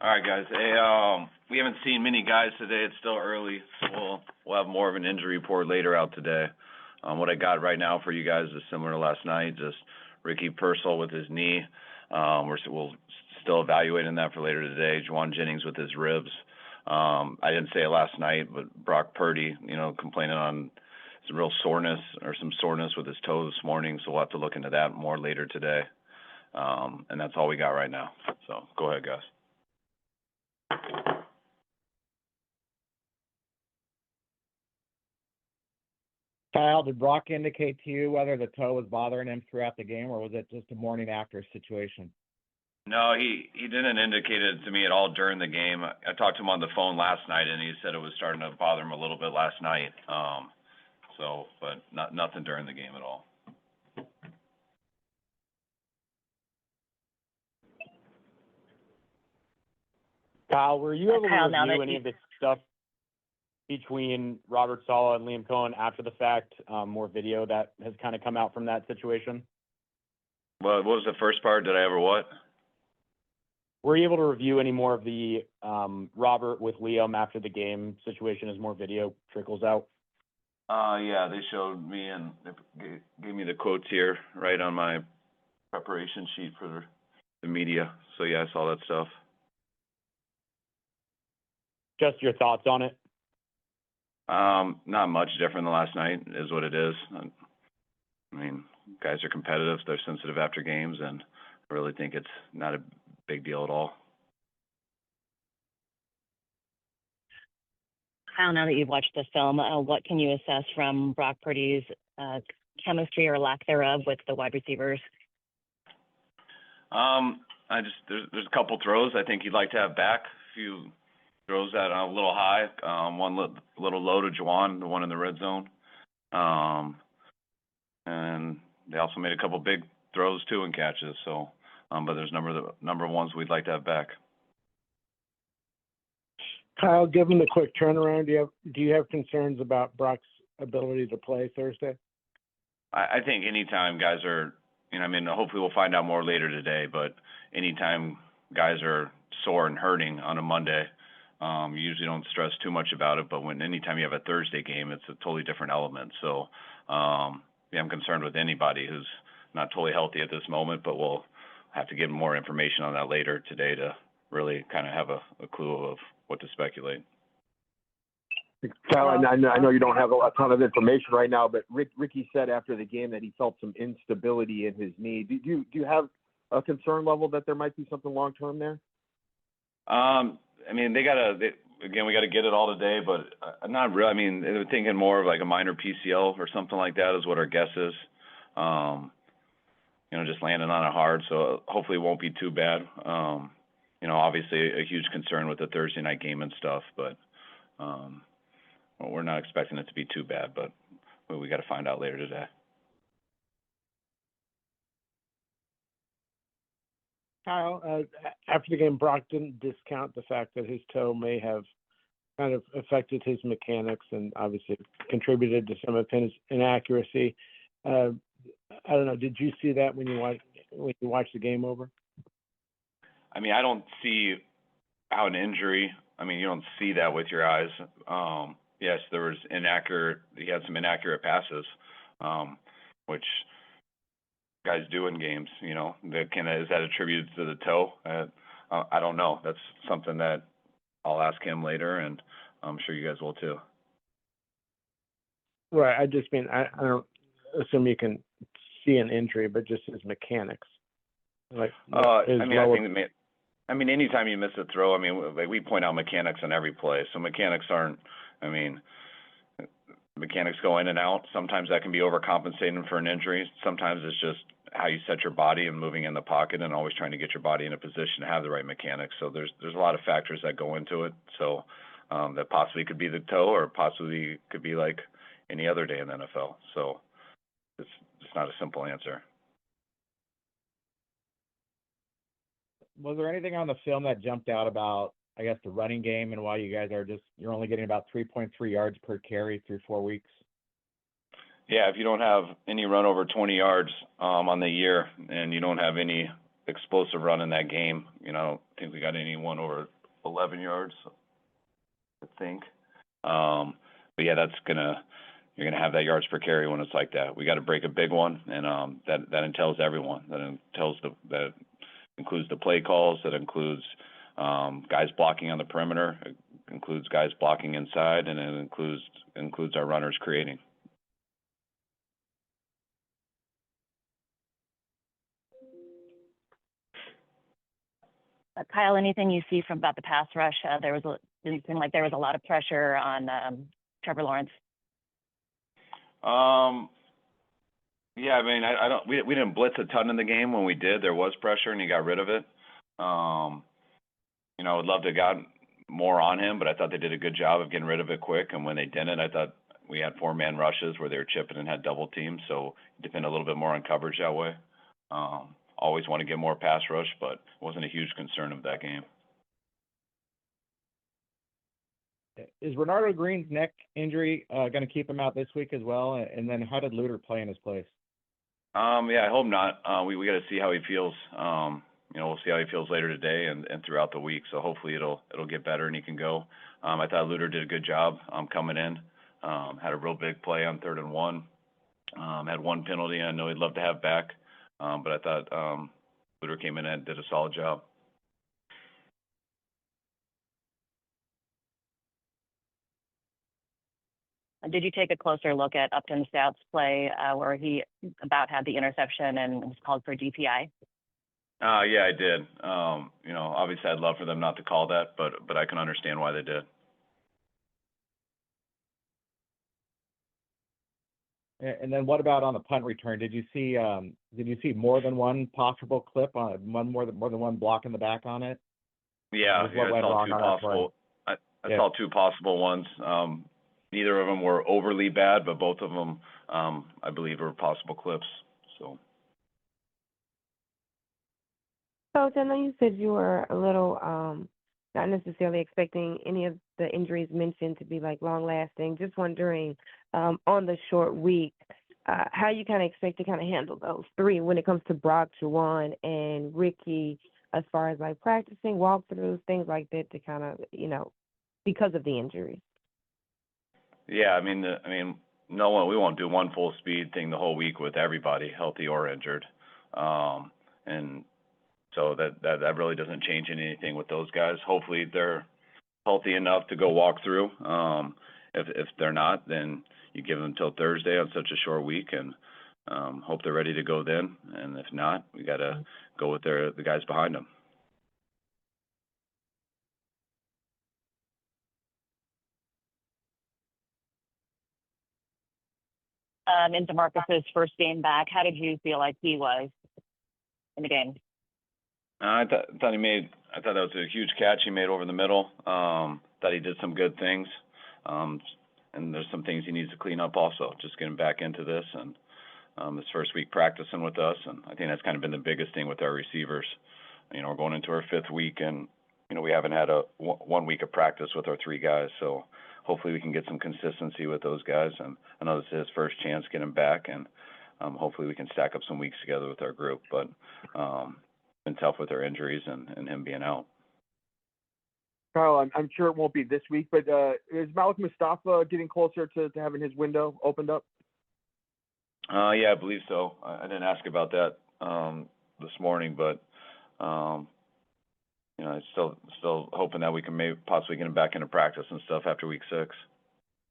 All right, guys. Hey, we haven't seen many guys today. It's still early, so we'll have more of an injury report later out today. What I got right now for you guys is similar to last night. Just Ricky Pearsall with his knee. We'll still evaluating that for later today. Jennings with his ribs. I didn't say it last night, but Brock Purdy, complaining on some real soreness or some soreness with his toe this morning. So we'll have to look into that more later today. And that's all we got right now. So go ahead, guys. Kyle, did Brock indicate to you whether the toe was bothering him throughout the game, or was it just a morning after situation? No, he didn't indicate it to me at all during the game. I talked to him on the phone last night, and he said it was starting to bother him a little bit last night. But nothing during the game at all. Kyle, were you able to review any of the stuff between Robert Saleh and Liam Cohen after the fact, more video that has kind of come out from that situation? Well, what was the first part? Did I ever what? Were you able to review any more of the Robert with Liam after the game situation as more video trickles out? Yeah, they showed me and they gave me the quotes here right on my preparation sheet for the media. So, yeah, I saw that stuff. Just your thoughts on it? Not much different than last night is what it is. I mean, guys are competitive. They're sensitive after games, and I really think it's not a big deal at all. Kyle, now that you've watched the film, what can you assess from Brock Purdy's chemistry or lack thereof with the wide receivers? There's a couple throws I think you'd like to have back. A few throws that a little high, one little low to Juwan, the one in the red zone. And they also made a couple big throws too and catches. So, but there's number of ones we'd like to have back. Kyle, given the quick turnaround, do you have concerns about Brock's ability to play Thursday? I think anytime guys are, hopefully we'll find out more later today, but anytime guys are sore and hurting on a Monday, you usually don't stress too much about it, but anytime you have a Thursday game, it's a totally different element. So, I'm concerned with anybody who's not totally healthy at this moment, but we'll have to get more information on that later today to really kind of have a clue of what to speculate. Kyle, I know you don't have a ton of information right now, but Ricky said after the game that he felt some instability in his knee. Do you have a concern level that there might be something long term there? We got to get it all today, but not really. They're thinking more of like a minor PCL or something like that is what our guess is. Just landing on it hard, so hopefully it won't be too bad. Obviously a huge concern with the Thursday night game and stuff, but we're not expecting it to be too bad, but we got to find out later today. Kyle, after the game, Brock didn't discount the fact that his toe may have kind of affected his mechanics and obviously contributed to some of his inaccuracy. I don't know. Did you see that when you watched the game over? I don't see how an injury. You don't see that with your eyes. Yes, there was he had some inaccurate passes, which guys do in games. Is that attributed to the toe? I don't know. That's something that I'll ask him later, and I'm sure you guys will too. Right. I just mean I don't assume you can see an injury, but just his mechanics. Anytime you miss a throw, we point out mechanics on every play. So mechanics aren't. Mechanics go in and out. Sometimes that can be overcompensating for an injury. Sometimes it's just how you set your body and moving in the pocket and always trying to get your body in a position to have the right mechanics. So there's a lot of factors that go into it. So that possibly could be the toe, or possibly could be like any other day in the NFL. So it's not a simple answer. Was there anything on the film that jumped out about, the running game and why you guys you're only getting about 3.3 yards per carry through 4 weeks? Yeah, if you don't have any run over 20 yards on the year, and you don't have any explosive run in that game. You know, I don't think we got anyone over 11 yards, I think. But yeah, you're gonna have that yards per carry when it's like that. We got to break a big one, and that entails everyone. That includes the play calls. That includes guys blocking on the perimeter. It includes guys blocking inside, and it includes our runners creating. Kyle, anything you see from about the pass rush? It seemed like there was a lot of pressure on Trevor Lawrence. Yeah, I mean, we didn't blitz a ton in the game. When we did, there was pressure, and he got rid of it. You know, I would love to have gotten more on him, but I thought they did a good job of getting rid of it quick. And when they didn't, I thought we had 4-man rushes where they were chipping and had double teams, so it depended a little bit more on coverage that way. Always want to get more pass rush, but it wasn't a huge concern of that game. Is Renardo Green's neck injury going to keep him out this week as well? And then how did Luter play in his place? Yeah, I hope not. We got to see how he feels. You know, we'll see how he feels later today and throughout the week. So hopefully it'll get better and he can go. I thought Luter did a good job coming in. Had a real big play on 3rd and 1. Had one penalty I know he'd love to have back. But I thought Luter came in and did a solid job. Did you take a closer look at Upton Stout's play where he about had the interception and was called for DPI? Yeah, I did. You know, obviously I'd love for them not to call that, but I can understand why they did. And then what about on the punt return? Did you see more than one possible clip on more than one block in the back on it? Yeah, I saw two possible. I saw two possible ones. Neither of them were overly bad, but both of them, I believe, were possible clips. So. Coach, I know you said you were a little not necessarily expecting any of the injuries mentioned to be like long lasting. Just wondering on the short week, how you kind of expect to kind of handle those three when it comes to Brock, Juwan, and Ricky, as far as like practicing, walkthroughs, things like that, to kind of, you know, because of the injuries. Yeah, I mean, we won't do one full speed thing the whole week with everybody, healthy or injured, and so that really doesn't change anything with those guys. Hopefully they're healthy enough to go walk through. If they're not, then you give them until Thursday on such a short week, and hope they're ready to go then. And if not, we got to go with the guys behind them. In DeMarcus's first game back, how did you feel like he was in the game? I thought that was a huge catch he made over the middle. Thought he did some good things, and there's some things he needs to clean up also. Just getting back into this and his first week practicing with us, and I think that's kind of been the biggest thing with our receivers. You know, we're going into our 5th week, and you know we haven't had a 1 week of practice with our 3 guys, so hopefully we can get some consistency with those guys. And I know this is his first chance getting back, and hopefully we can stack up some weeks together with our group. But been tough with our injuries and him being out. Kyle, I'm sure it won't be this week, but is Malik Mustafa getting closer to having his window opened up? Yeah, I believe so. I didn't ask about that this morning, but you know, I'm still hoping that we can maybe possibly get him back into practice and stuff after week 6.